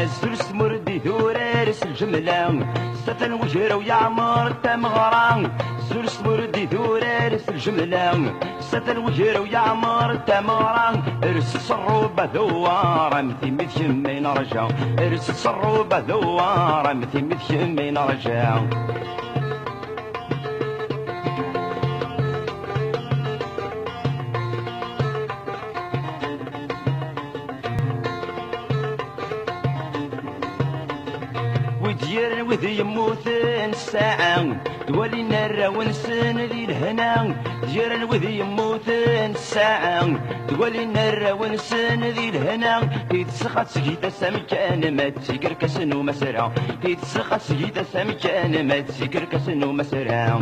السرس مردي ثورارس الجملة ستن وجهر ويعمر التمغران. السرس مردي ثورارس الجملة ستن وجهر ويعمر التمغران. ارس الصروبة ثوارة مثي مين رجع. ارس الصروبة ثوارة مثي مين رجع. ودير وذي يموتن الساعة دوالي نرى ونسن ذي الهنا. دير وذي يموتن الساعة دوالي نرى ونسن ذي الهنا. تيتسخط سجيدة سمكان ما تسكر كسن ومسرع. تيتسخط سجيدة سمكان ما تسكر كسن ومسرع.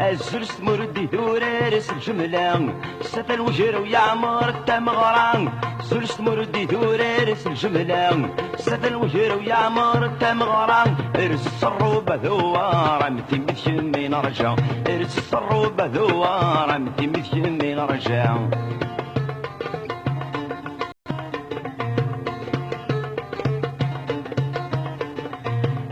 السرس مردي ثورارس الجملة ستن وجهر ويعمر التمغران. السرس مردي ثورارس الجملة ستن وجهر ويعمر التمغران. ارس الصروبة ثوارة مثي مين رجع. ارس الصروبة ثوارة مثي مين رجع.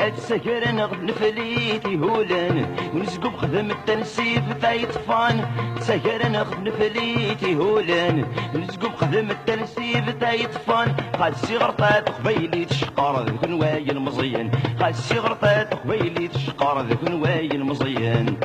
السكر نغد نفليتي هولن ونسقو بخدم التنسيف تايطفان. سكر نغد نفليتي هولن ونسقو بخدم التنسيف تايطفان. قاد سيغرطات قبيلي تشقار ذوك نواي المزين. قاد سيغرطات قبيلي تشقار ذوك نواي المزين.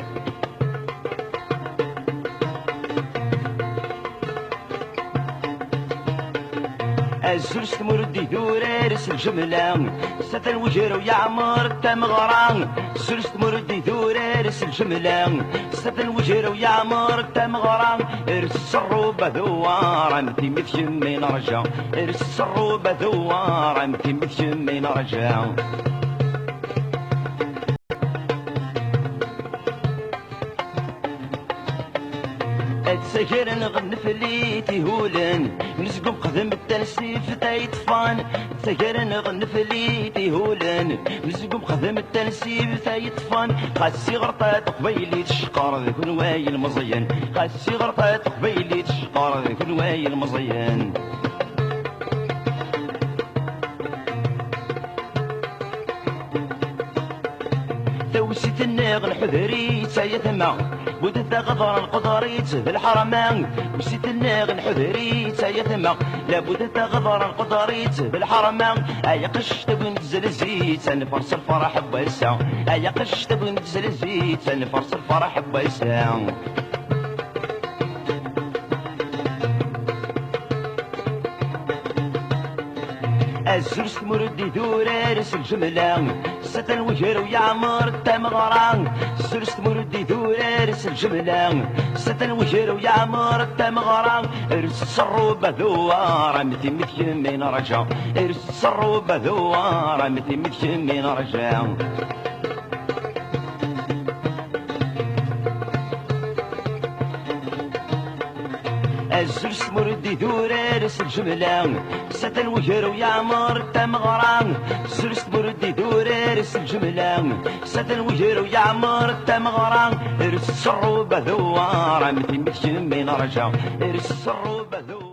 السرس مردي ثورارس الجملة ستن وجهر ويعمر التمغران. السرس مردي ثورارس الجملة ستن وجهر ويعمر التمغران. ارس الصروبة ثوارة مثي مين رجع. ارس الصروبة ثوارة مثي مين رجع. السكر نغن فليتي هولن نسقو بخدم التنسيف تايطفان. السكر نغن فليتي هولن نسقو بخدم التنسيف تايطفان. خاسي غرطات قبيلي تشقار ذوك نواي المزين. خاسي غرطات قبيلي تشقار ذوك نواي المزين. توسيت الناغ الحذري تايثما بودت غضر القدريت في الحرمان. وسيت الناغ الحذري تايثما لابد غضر القدريت في الحرمان. ايا قش تبغي نتزل الزيت نفرس الفرح بويسا. ايا قش تبغي نتزل الزيت نفرس الفرح بويسا. السرس مردي ثورارس الجملة ستن وجهر ويعمر التمغران. السرس مردي ثورارس الجملة ستن وجهر ويعمر التمغران. ارس الصروبة ثوارة مثي مين رجع. ارس الصروبة ثوارة مثي مين رجع. السرس مردي ثورارس الجملة ستن وجهر ويعمر التمغران. السرس مردي ثورارس الجملة ستن وجهر ويعمر التمغران. ارس الصروبة ثوارة مثي مين رجع. ارس الصروبة ثوارة